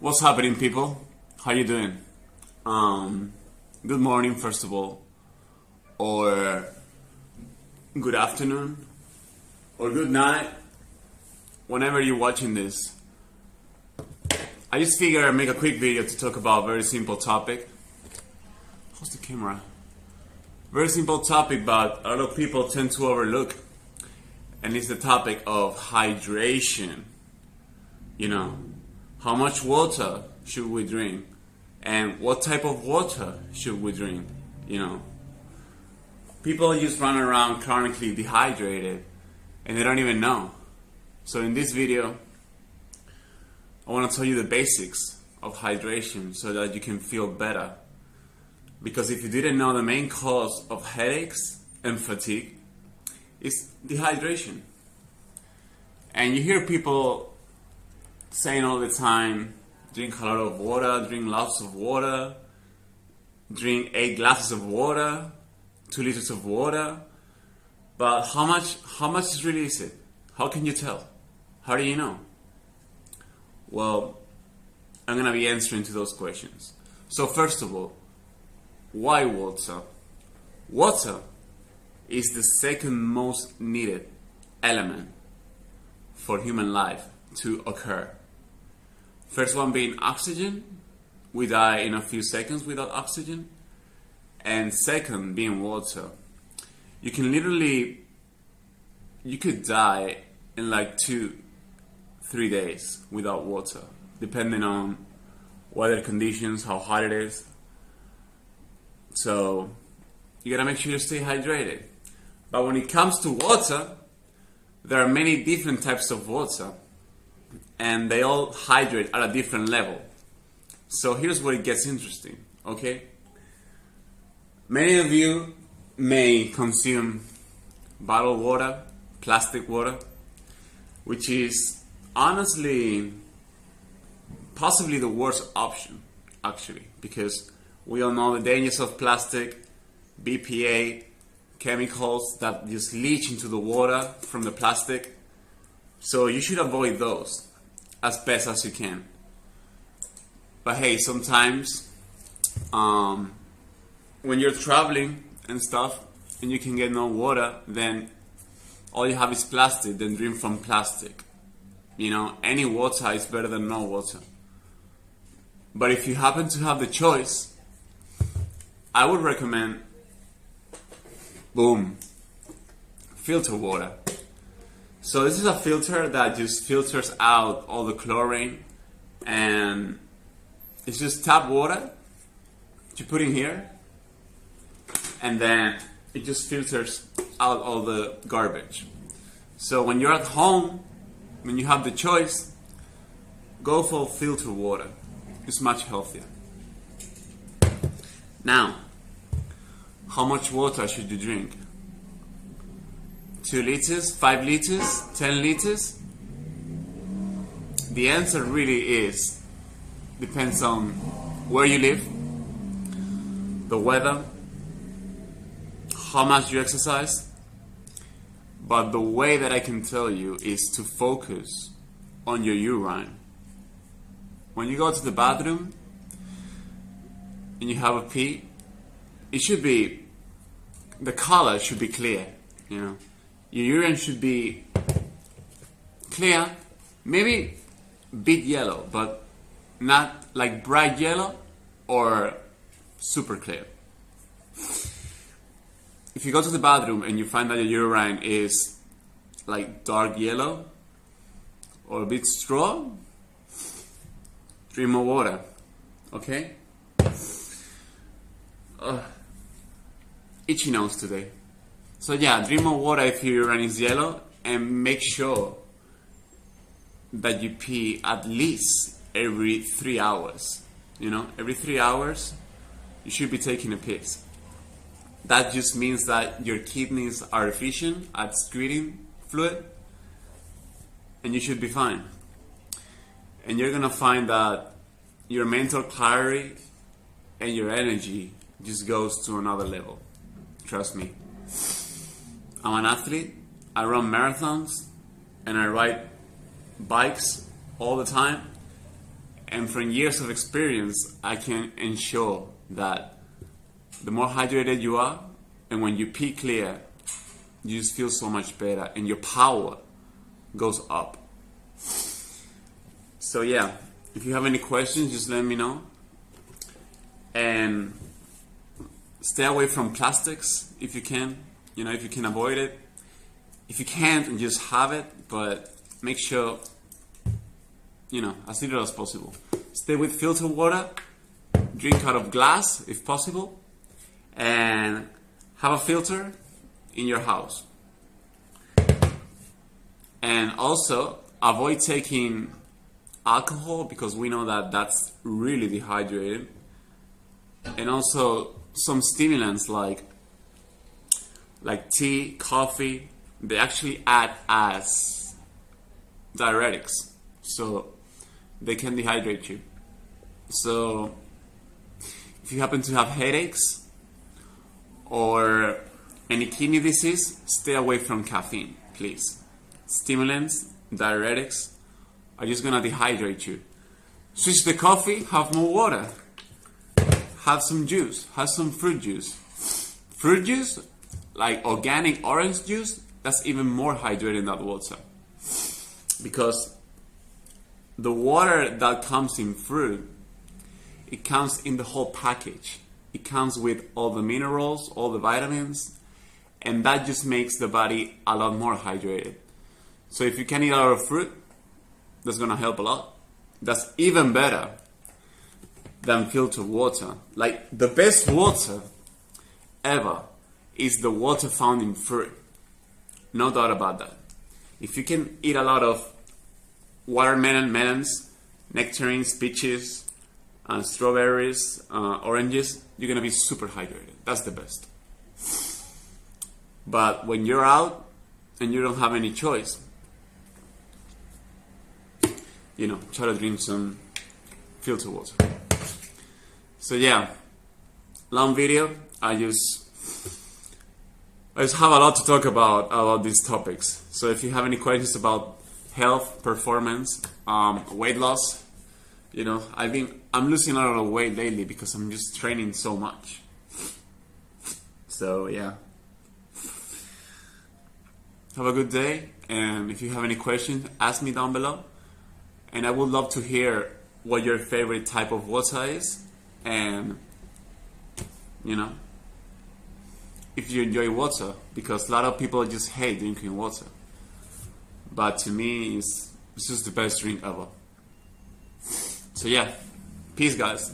What's happening, people? How you doing? Good morning, first of all, or good afternoon, or good night, whenever you're watching this. I just figured I'd make a quick video to talk about a very simple topic. How's the camera? Very simple topic, but a lot of people tend to overlook, and it's the topic of hydration. You know, how much water should we drink? And what type of water should we drink? You know, people just run around chronically dehydrated and they don't even know. So in this video, I want to tell you the basics of hydration so that you can feel better. Because if you didn't know, the main cause of headaches and fatigue is dehydration. And you hear people saying all the time, drink a lot of water, drink lots of water, drink 8 glasses of water, 2 liters of water. But how much really is it? How can you tell? How do you know? Well, I'm going to be answering to those questions. So first of all, why water? Water is the second most needed element for human life to occur. First one being oxygen. We die in a few seconds without oxygen. And second being water. You could die in like 2-3 days without water, depending on weather conditions, how hot it is. So you gotta make sure you stay hydrated. But when it comes to water, there are many different types of water, and they all hydrate at a different level. So here's where it gets interesting, okay? Many of you may consume bottled water, plastic water, which is honestly possibly the worst option, actually, because we all know the dangers of plastic, BPA, chemicals that just leach into the water from the plastic. So you should avoid those as best as you can. But hey, sometimes when you're traveling and stuff and you can get no water, then all you have is plastic, then drink from plastic. You know, any water is better than no water. But if you happen to have the choice, I would recommend, filter water. So this is a filter that just filters out all the chlorine, and it's just tap water you put in here, and then it just filters out all the garbage. So when you're at home, when you have the choice, go for filter water. It's much healthier. Now, how much water should you drink? 2 liters, 5 liters, 10 liters? The answer really depends on where you live, the weather, how much you exercise. But the way that I can tell you is to focus on your urine. When you go to the bathroom and you have a pee, the color should be clear, you know. Your urine should be clear, maybe a bit yellow, but not like bright yellow or super clear. If you go to the bathroom and you find that your urine is like dark yellow or a bit straw, drink more water, okay? Itchy nose today. So yeah, drink more water if your urine is yellow, and make sure that you pee at least every 3 hours. You know, every 3 hours you should be taking a piss. That just means that your kidneys are efficient at excreting fluid, and you should be fine. And you're gonna find that your mental clarity and your energy just goes to another level. Trust me. I'm an athlete. I run marathons and I ride bikes all the time. And from years of experience, I can ensure that the more hydrated you are, and when you pee clear, you just feel so much better and your power goes up. So yeah, if you have any questions, just let me know. And stay away from plastics if you can, if you can avoid it. If you can't, just have it, but make sure, as little as possible. Stay with filtered water, drink out of glass if possible, and have a filter in your house. And also avoid taking alcohol, because we know that that's really dehydrating. And also some stimulants like tea, coffee, they actually act as diuretics, so they can dehydrate you. So if you happen to have headaches or any kidney disease, stay away from caffeine, please. Stimulants, diuretics are just gonna dehydrate you. Switch the coffee, have more water. Have some juice, have some fruit juice. Fruit juice, like organic orange juice, that's even more hydrating than water. Because the water that comes in fruit, it comes in the whole package. It comes with all the minerals, all the vitamins, and that just makes the body a lot more hydrated. So if you can eat a lot of fruit, that's gonna help a lot. That's even better than filtered water. Like, the best water ever is the water found in fruit. No doubt about that. If you can eat a lot of watermelon, melons, nectarines, peaches, strawberries, oranges, you're gonna be super hydrated. That's the best. But when you're out and you don't have any choice, try to drink some filtered water. So yeah, long video. I just have a lot to talk about these topics. So if you have any questions about health, performance, weight loss, I'm losing a lot of weight lately because I'm just training so much. So yeah, have a good day. And if you have any questions, ask me down below. And I would love to hear what your favorite type of water is. And, if you enjoy water, because a lot of people just hate drinking water. But to me, it's just the best drink ever. So yeah, peace guys.